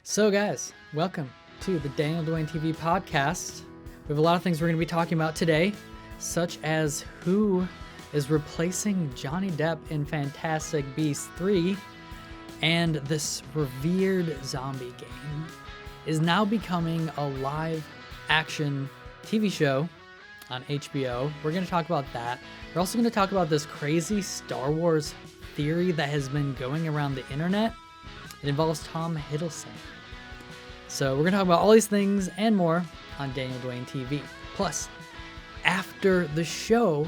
So, guys, welcome to the Daniel Dwayne TV podcast. We have a lot of things we're going to be talking about today, such as who is replacing Johnny Depp in Fantastic Beasts 3, and this revered zombie game is now becoming a live action TV show on HBO. We're going to talk about that. We're also going to talk about this crazy Star Wars theory that has been going around the internet. It involves Tom Hiddleston. So we're going to talk about all these things and more on Daniel Dwayne TV. Plus, after the show,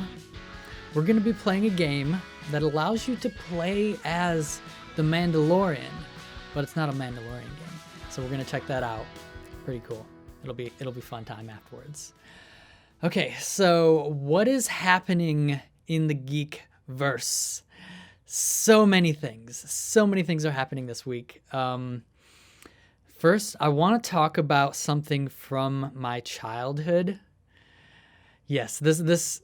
we're going to be playing a game that allows you to play as the Mandalorian, but it's not a Mandalorian game. So we're going to check that out. Pretty cool. It'll be fun time afterwards. Okay, so what is happening in the geek verse? So many things are happening this week. First, I want to talk about something from my childhood. Yes, this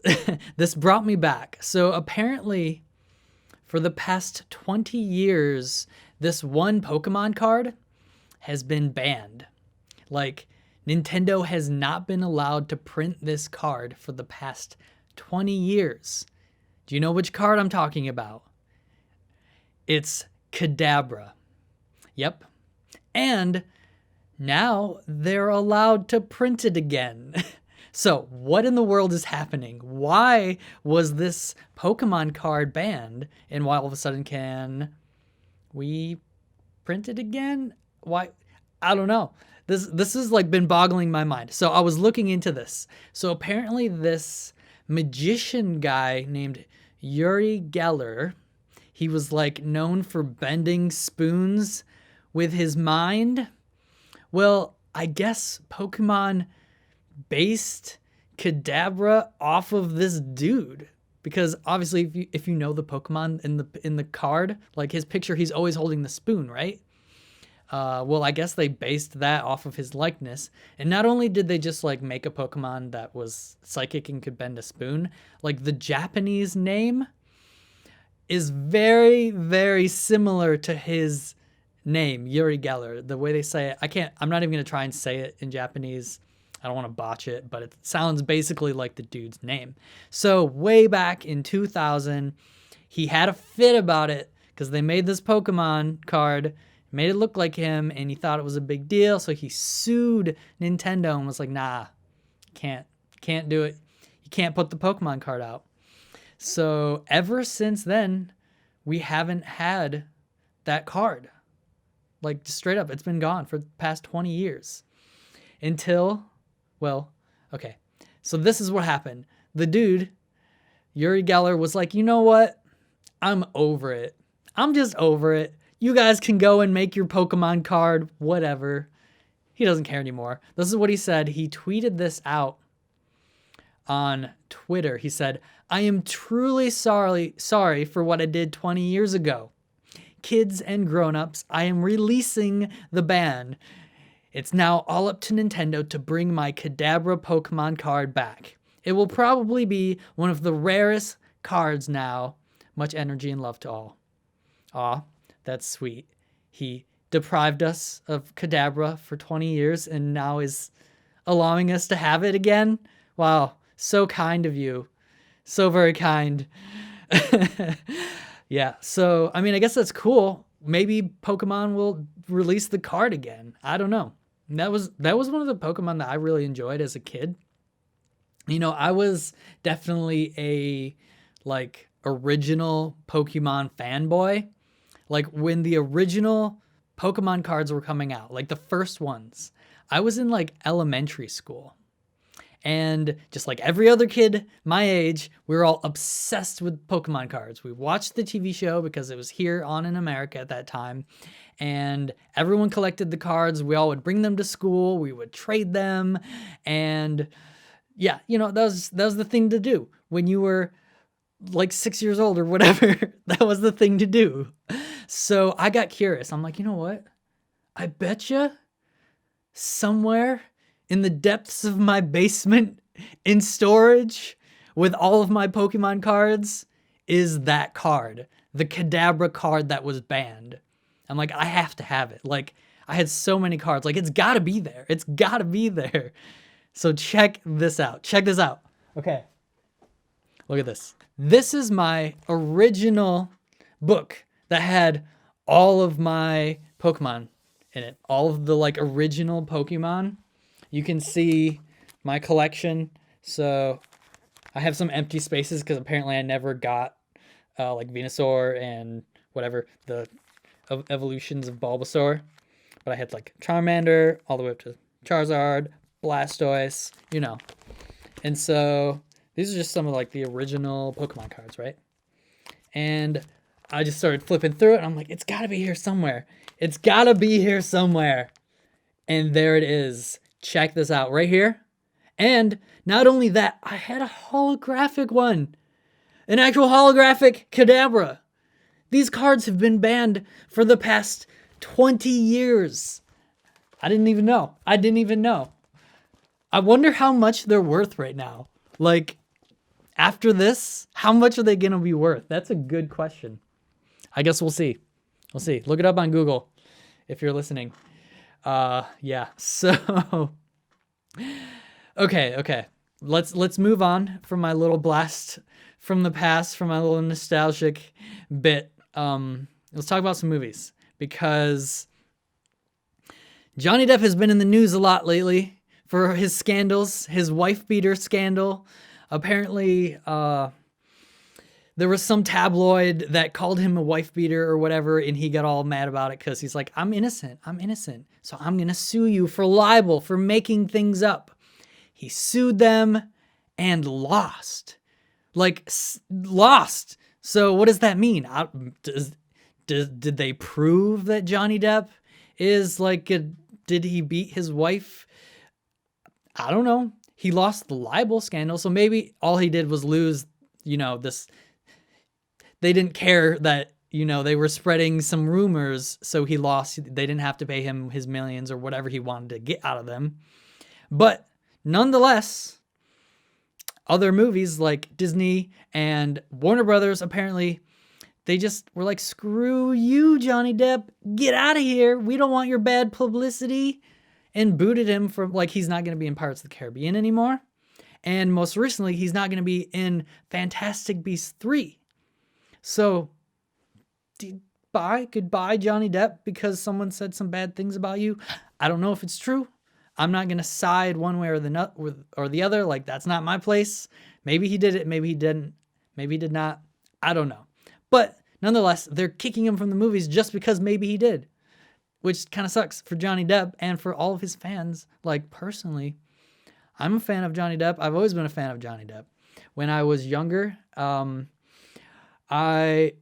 this brought me back. So apparently, for the past 20 years, this one Pokemon card has been banned. Like, Nintendo has not been allowed to print this card for the past 20 years. Do you know which card I'm talking about? It's Kadabra. Yep. And now they're allowed to print it again. So what in the world is happening? Why was this Pokemon card banned? And why all of a sudden can we print it again? Why? I don't know. This has like been boggling my mind. So I was looking into this. So apparently this magician guy named Uri Geller, he was like known for bending spoons with his mind. Well, I guess Pokemon based Kadabra off of this dude, because obviously if you know the Pokemon in the card, like his picture, he's always holding the spoon, right? Well, I guess they based that off of his likeness. And not only did they just like make a Pokemon that was psychic and could bend a spoon, like the Japanese name is very, very similar to his name, Uri Geller. The way they say it, I'm not even going to try and say it in Japanese. I don't want to botch it, but it sounds basically like the dude's name. So way back in 2000, he had a fit about it because they made this Pokemon card, made it look like him, and he thought it was a big deal. So he sued Nintendo and was like, nah, can't do it. You can't put the Pokemon card out. So ever since then, we haven't had that card. Like, just straight up, it's been gone for the past 20 years. Until, well, okay. So this is what happened. The dude, Uri Geller, was like, you know what? I'm over it. I'm just over it. You guys can go and make your Pokemon card, whatever. He doesn't care anymore. This is what he said. He tweeted this out on Twitter. He said, I am truly sorry for what I did 20 years ago. Kids and grown-ups, I am releasing the ban. It's now all up to Nintendo to bring my Kadabra Pokemon card back. It will probably be one of the rarest cards now. Much energy and love to all. Aw, that's sweet. He deprived us of Kadabra for 20 years and now is allowing us to have it again. Wow, so kind of you. So very kind. Yeah, so, I mean, I guess that's cool. Maybe Pokemon will release the card again. I don't know. That was one of the Pokemon that I really enjoyed as a kid. You know, I was definitely a, like, original Pokemon fanboy. Like, when the original Pokemon cards were coming out, like the first ones, I was in, like, elementary school. And just like every other kid my age, we were all obsessed with Pokemon cards. We watched the TV show because it was here on in America at that time. And everyone collected the cards. We all would bring them to school. We would trade them. And yeah, you know, that was the thing to do when you were like 6 years old or whatever. That was the thing to do. So I got curious. I'm like, you know what? I betcha somewhere in the depths of my basement in storage with all of my Pokemon cards is that card, the Kadabra card that was banned. I'm like, I have to have it. Like, I had so many cards. Like, it's got to be there. It's got to be there. So check this out. Check this out. Okay. Look at this. This is my original book that had all of my Pokemon in it. All of the like original Pokemon. You can see my collection. So I have some empty spaces because apparently I never got like Venusaur and whatever the evolutions of Bulbasaur. But I had like Charmander all the way up to Charizard, Blastoise, you know. And so these are just some of like the original Pokemon cards, right? And I just started flipping through it and I'm like, it's gotta be here somewhere. It's gotta be here somewhere. And there it is. Check this out right here. And not only that, I had a holographic one. An actual holographic Kadabra. These cards have been banned for the past 20 years. I didn't even know. I wonder how much they're worth right now. Like, after this, how much are they going to be worth? That's a good question. I guess we'll see. We'll see. Look it up on Google if you're listening. Yeah. So, okay. Let's move on from my little blast from the past, from my little nostalgic bit. Let's talk about some movies because Johnny Depp has been in the news a lot lately for his scandals, his wife beater scandal. Apparently, there was some tabloid that called him a wife beater or whatever, and he got all mad about it because he's like, I'm innocent, so I'm going to sue you for libel, for making things up. He sued them and lost. Lost. So what does that mean? Did they prove that Johnny Depp is like, did he beat his wife? I don't know. He lost the libel scandal, so maybe all he did was lose, this. They didn't care that, they were spreading some rumors, so he lost. They didn't have to pay him his millions or whatever he wanted to get out of them. But nonetheless, other movies like Disney and Warner Brothers, apparently, they just were like, screw you, Johnny Depp. Get out of here. We don't want your bad publicity. And booted him from, like, he's not going to be in Pirates of the Caribbean anymore. And most recently, he's not going to be in Fantastic Beasts 3. So, goodbye, Johnny Depp, because someone said some bad things about you. I don't know if it's true. I'm not going to side one way or the other. Like, that's not my place. Maybe he did it. Maybe he didn't. Maybe he did not. I don't know. But nonetheless, they're kicking him from the movies just because maybe he did. Which kind of sucks for Johnny Depp and for all of his fans. Like, personally, I'm a fan of Johnny Depp. I've always been a fan of Johnny Depp. When I was younger, I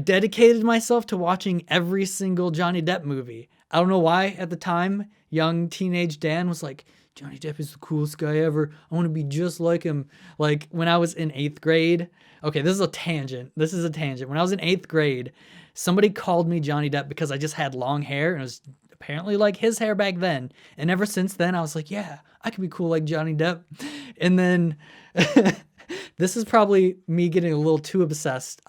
dedicated myself to watching every single Johnny Depp movie. I don't know why at the time, young teenage Dan was like, Johnny Depp is the coolest guy ever. I want to be just like him. Like, when I was in 8th grade. Okay, this is a tangent. When I was in 8th grade, somebody called me Johnny Depp because I just had long hair, and it was apparently like his hair back then. And ever since then, I was like, yeah, I could be cool like Johnny Depp. And then this is probably me getting a little too obsessed.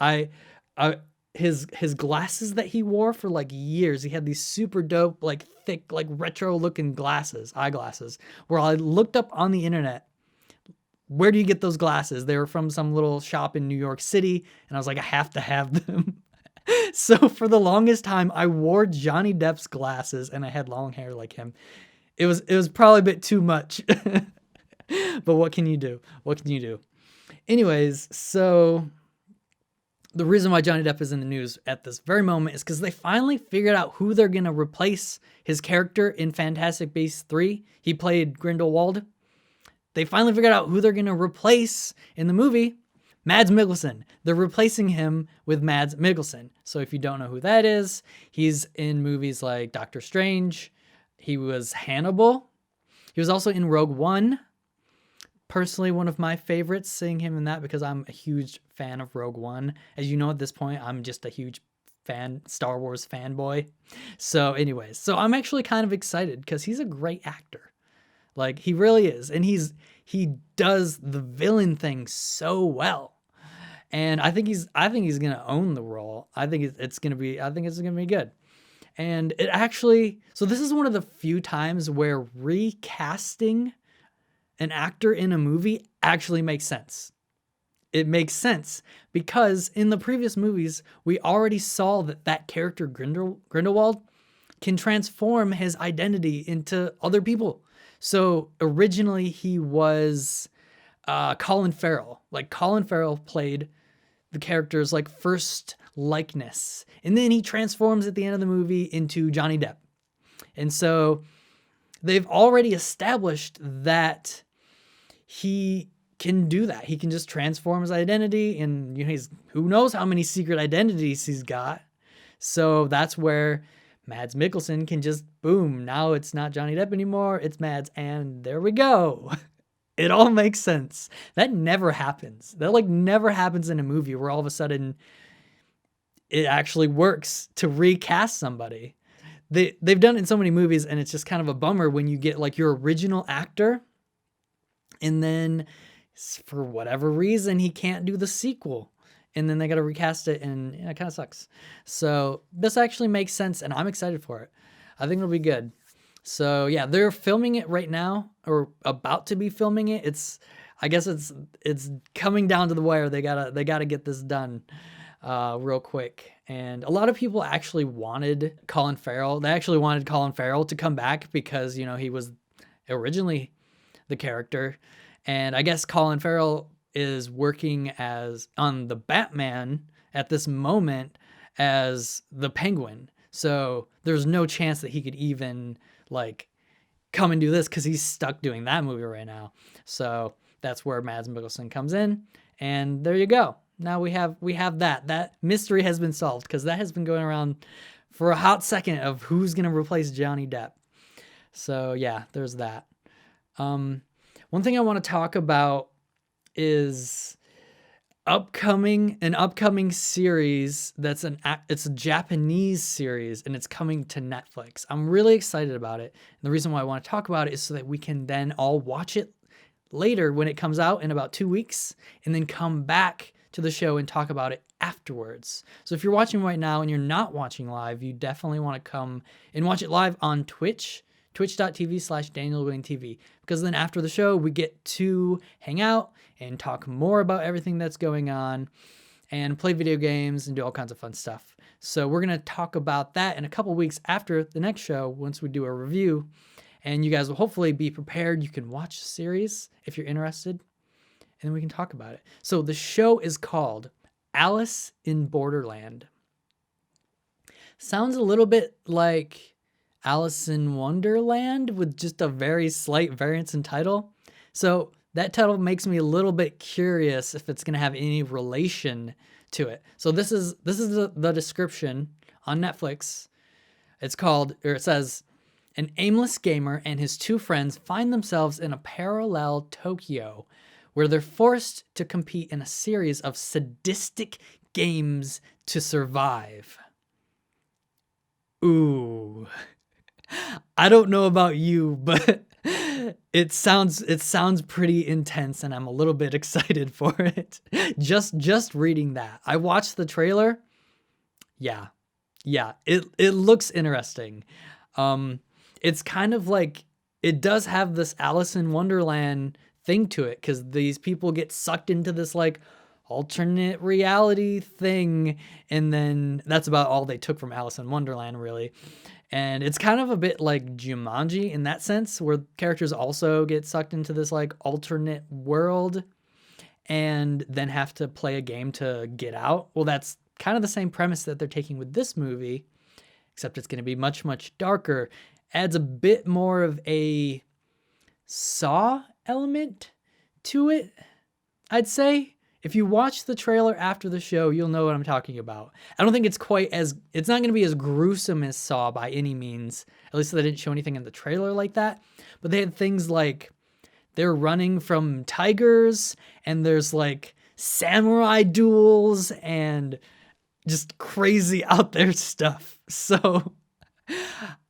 His glasses that he wore for like years, he had these super dope, like thick, like retro looking eyeglasses, where I looked up on the internet, where do you get those glasses? They were from some little shop in New York City. And I was like, I have to have them. So for the longest time, I wore Johnny Depp's glasses and I had long hair like him. It was probably a bit too much. But what can you do? Anyways, so the reason why Johnny Depp is in the news at this very moment is because they finally figured out who they're going to replace his character in Fantastic Beasts 3. He played Grindelwald. They finally figured out who they're going to replace in the movie. Mads Mikkelsen. They're replacing him with Mads Mikkelsen. So if you don't know who that is, he's in movies like Doctor Strange. He was Hannibal. He was also in Rogue One. Personally, one of my favorites, seeing him in that because I'm a huge fan of Rogue One. As you know at this point, I'm just a huge Star Wars fanboy. So anyways, I'm actually kind of excited because he's a great actor. Like, he really is. And he does the villain thing so well. And I think he's going to own the role. I think it's going to be good. And it actually, so this is one of the few times where recasting an actor in a movie actually makes sense. It makes sense because in the previous movies, we already saw that character Grindelwald can transform his identity into other people. So originally he was Colin Farrell. Like Colin Farrell played the character's like first likeness, and then he transforms at the end of the movie into Johnny Depp. And so they've already established that he can do that. He can just transform his identity, and he's who knows how many secret identities he's got. So that's where Mads Mikkelsen can just boom. Now it's not Johnny Depp anymore. It's Mads, and there we go. It all makes sense. That never happens. That like never happens in a movie where all of a sudden it actually works to recast somebody. They've done it in so many movies, and it's just kind of a bummer when you get like your original actor and then for whatever reason he can't do the sequel, and then they got to recast it, and it kind of sucks. So this actually makes sense, and I'm excited for it. I think it'll be good. So yeah, they're filming it right now, or about to be filming it. I guess it's coming down to the wire. They gotta get this done real quick. And a lot of people actually wanted Colin Farrell. They actually wanted Colin Farrell to come back because he was originally the character, and I guess Colin Farrell is working on the Batman at this moment as the Penguin. So there's no chance that he could even like come and do this because he's stuck doing that movie right now. So that's where Mads Mikkelsen comes in, and there you go. Now we have that mystery has been solved, because that has been going around for a hot second of who's gonna replace Johnny Depp. So yeah, there's that. One thing I want to talk about is an upcoming series it's a Japanese series, and it's coming to Netflix. I'm really excited about it. And the reason why I want to talk about it is so that we can then all watch it later when it comes out in about 2 weeks, and then come back to the show and talk about it afterwards. So if you're watching right now and you're not watching live, you definitely want to come and watch it live on Twitch, twitch.tv/DanielWayneTV, because then after the show, we get to hang out and talk more about everything that's going on and play video games and do all kinds of fun stuff. So we're going to talk about that in a couple weeks after the next show, once we do a review, and you guys will hopefully be prepared. You can watch the series if you're interested, and then we can talk about it. So the show is called Alice in Borderland. Sounds a little bit like Alice in Wonderland with just a very slight variance in title. So that title makes me a little bit curious if it's going to have any relation to it. So this is the description on Netflix. It says, an aimless gamer and his two friends find themselves in a parallel Tokyo where they're forced to compete in a series of sadistic games to survive. Ooh. I don't know about you, but it sounds pretty intense, and I'm a little bit excited for it. Just reading that. I watched the trailer. Yeah. It looks interesting. It's kind of like, it does have this Alice in Wonderland thing to it, because these people get sucked into this like alternate reality thing, and then that's about all they took from Alice in Wonderland, really. And it's kind of a bit like Jumanji in that sense, where characters also get sucked into this like alternate world and then have to play a game to get out. Well, that's kind of the same premise that they're taking with this movie, except it's going to be much, much darker. Adds a bit more of a Saw element to it, I'd say. If you watch the trailer after the show, you'll know what I'm talking about. I don't think it's not going to be as gruesome as Saw by any means. At least they didn't show anything in the trailer like that. But they had things like they're running from tigers, and there's like samurai duels and just crazy out there stuff. So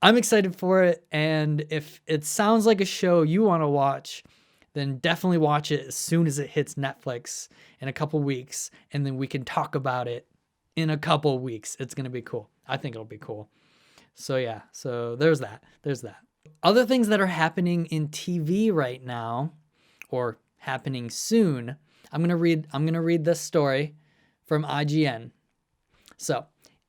I'm excited for it. And if it sounds like a show you want to watch, then definitely watch it as soon as it hits Netflix in a couple weeks, and then we can talk about it in a couple weeks. It's going to be cool. I think it'll be cool. So yeah, so there's that. There's that. Other things that are happening in TV right now, or happening soon. I'm gonna read this story from IGN. So,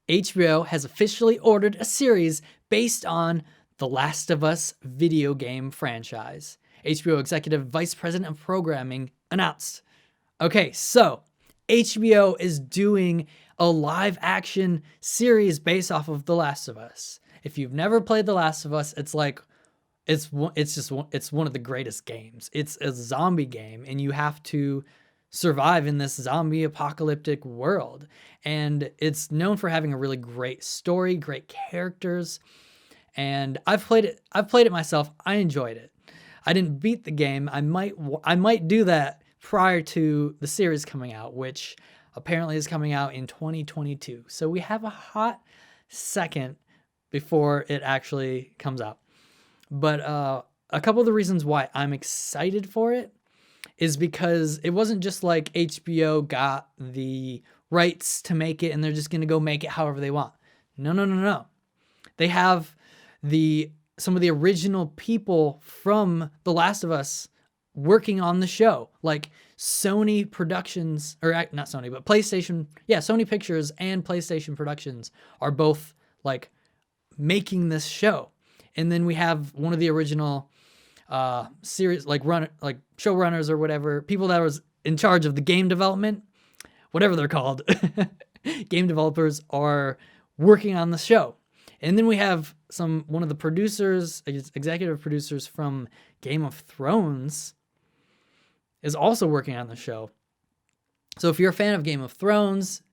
HBO has officially ordered a series based on The Last of Us video game franchise. HBO Executive Vice President of Programming announced. Okay, so HBO is doing a live action series based off of The Last of Us. If you've never played The Last of Us, it's like it's one of the greatest games. It's a zombie game, and you have to survive in this zombie apocalyptic world. And it's known for having a really great story, great characters. And I've played it myself. I enjoyed it. I didn't beat the game. I might do that prior to the series coming out, which apparently is coming out in 2022. So we have a hot second before it actually comes out. But a couple of the reasons why I'm excited for it is because it wasn't just like HBO got the rights to make it and they're just going to go make it however they want. No. They have some of the original people from The Last of Us working on the show, like Sony Productions, or not Sony, but PlayStation. Yeah, Sony Pictures and PlayStation Productions are both like making this show. And then we have one of the original series, like showrunners or whatever, people that was in charge of the game development, whatever they're called. Game developers are working on the show. And then we have one of the producers, executive producers from Game of Thrones is also working on the show. So if you're a fan of Game of Thrones,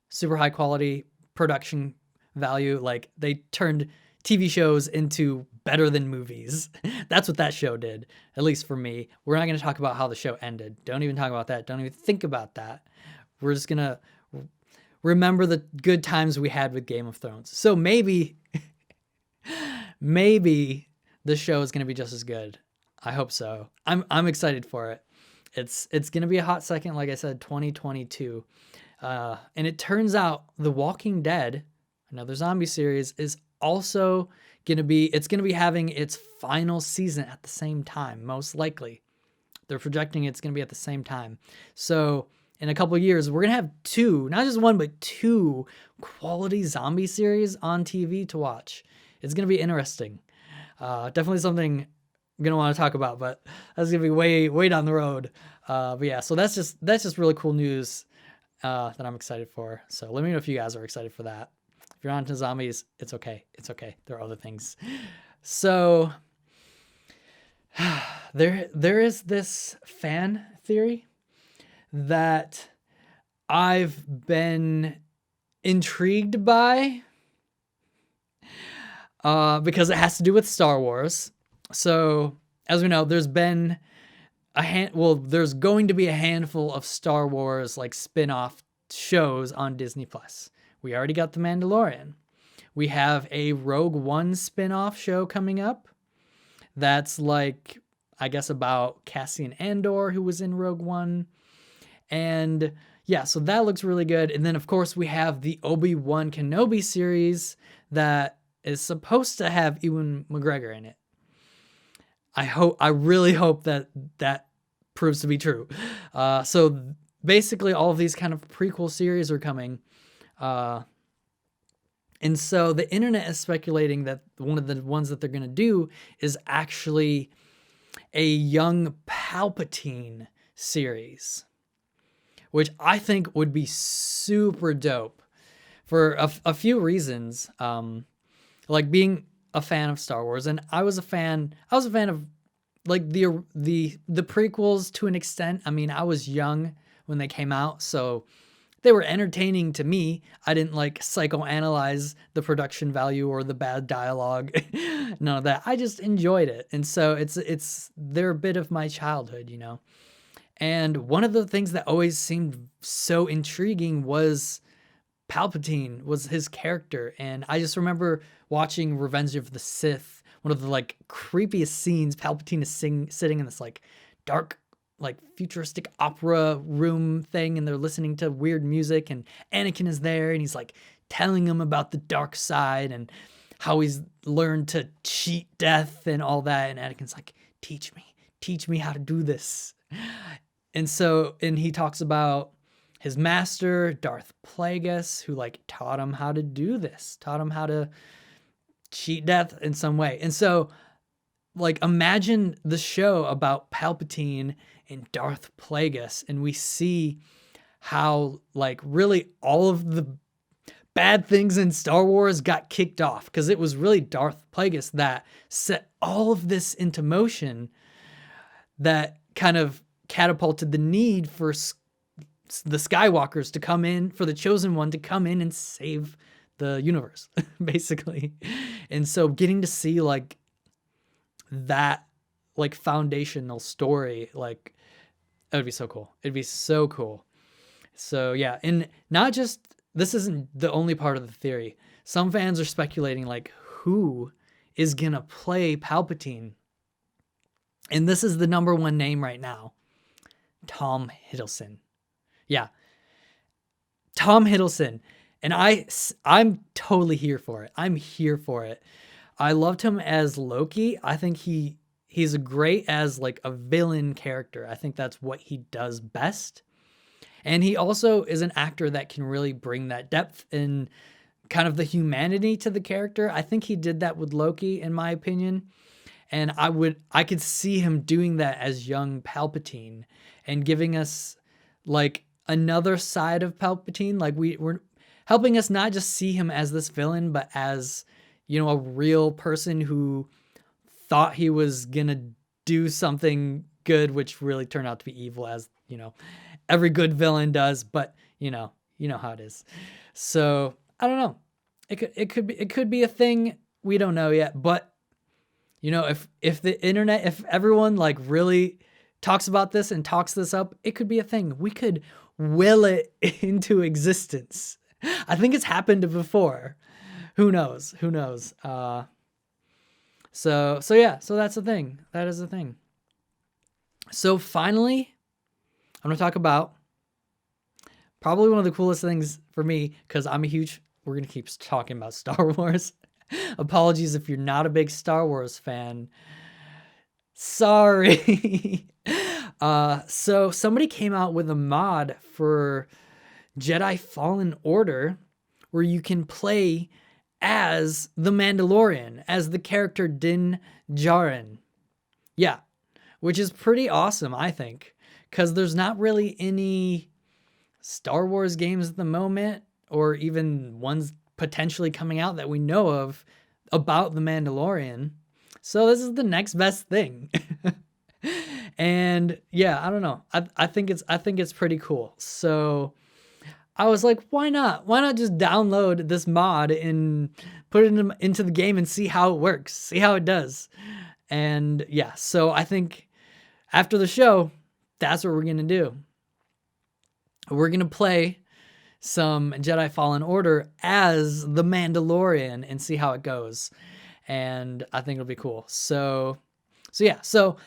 super high quality production value, like they turned TV shows into better than movies. That's what that show did, at least for me. We're not going to talk about how the show ended. Don't even talk about that. Don't even think about that. We're just going to remember the good times we had with Game of Thrones. So maybe the show is going to be just as good. I hope so. I'm excited for it. It's going to be a hot second, like I said, 2022. And it turns out The Walking Dead, another zombie series, is also going to be having its final season at the same time, most likely. They're projecting it's going to be at the same time. So in a couple of years, we're going to have two, not just one, but two quality zombie series on TV to watch. It's going to be interesting. Definitely something I'm going to want to talk about, but that's going to be way down the road. But yeah, so that's just really cool news that I'm excited for. So let me know if you guys are excited for that. If you're on to zombies, it's okay. It's okay. There are other things. So there is this fan theory that I've been intrigued by because it has to do with Star Wars. So as we know, there's been there's going to be a handful of Star Wars like spin-off shows on Disney Plus. We already got The Mandalorian. We have a Rogue One spin-off show coming up. That's like, I guess, about Cassian Andor, who was in Rogue One. And yeah, so that looks really good. And then, of course, we have the Obi-Wan Kenobi series that is supposed to have Ewan McGregor in it. I really hope that proves to be true. So basically, all of these kind of prequel series are coming. And so the internet is speculating that one of the ones that they're going to do is actually a young Palpatine series, which I think would be super dope for a few reasons. Like being a fan of Star Wars, and I was a fan of like the prequels to an extent. I mean, I was young when they came out, so they were entertaining to me. I didn't like psychoanalyze the production value or the bad dialogue. None of that. I just enjoyed it. And so they're a bit of my childhood, you know. And one of the things that always seemed so intriguing was Palpatine, was his character. And I just remember watching Revenge of the Sith, one of the like creepiest scenes. Palpatine is sitting in this like dark, like futuristic opera room thing, and they're listening to weird music, and Anakin is there, and he's like telling him about the dark side and how he's learned to cheat death and all that. And Anakin's like, teach me how to do this. And he talks about his master, Darth Plagueis, who like taught him how to do this, taught him how to cheat death in some way. And so like imagine the show about Palpatine and Darth Plagueis, and we see how like really all of the bad things in Star Wars got kicked off, because it was really Darth Plagueis that set all of this into motion, that kind of catapulted the need for the Skywalkers to come in, for the Chosen One to come in and save the universe, basically. And so getting to see like that like foundational story, like it would be so cool. It'd be so cool. So yeah, and not just, this isn't the only part of the theory. Some fans are speculating like who is gonna play Palpatine. And this is the number one name right now. Tom Hiddleston. Yeah. Tom Hiddleston. And I'm totally here for it. I'm here for it. I loved him as Loki. I think he's great as like a villain character. I think that's what he does best. And he also is an actor that can really bring that depth and kind of the humanity to the character. I think he did that with Loki, in my opinion. And I could see him doing that as young Palpatine and giving us like another side of Palpatine. Like we're helping us not just see him as this villain, but as, you know, a real person who thought he was gonna do something good, which really turned out to be evil, as, you know, every good villain does. But you know how it is. So I don't know. It could be a thing. We don't know yet. But you know, if the internet, if everyone like really talks about this and talks this up, it could be a thing. We could will it into existence. I think it's happened before. Who knows? So yeah, so that's the thing. That is the thing. So finally, I'm going to talk about probably one of the coolest things for me, because we're going to keep talking about Star Wars. Apologies if you're not a big Star Wars fan. Sorry. So somebody came out with a mod for Jedi Fallen Order where you can play as the Mandalorian, as the character Din Djarin. Yeah, which is pretty awesome, I think, because there's not really any Star Wars games at the moment, or even ones potentially coming out that we know of about the Mandalorian. So this is the next best thing. And yeah, I don't know. I think it's pretty cool. So I was like, why not? Why not just download this mod and put it into the game and see how it works, see how it does. And yeah, so I think after the show, that's what we're going to do. We're going to play some Jedi Fallen Order as the Mandalorian and see how it goes. And I think it'll be cool. So yeah, so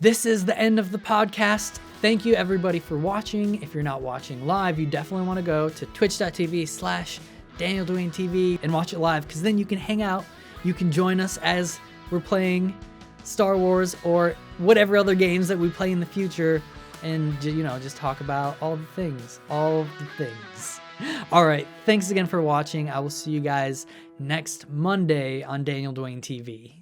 this is the end of the podcast. Thank you everybody for watching. If you're not watching live, you definitely want to go to twitch.tv/DanielDwayneTV and watch it live, because then you can hang out. You can join us as we're playing Star Wars or whatever other games that we play in the future, and you know, just talk about all the things. All right, thanks again for watching. I will see you guys next Monday on Daniel Dwayne TV.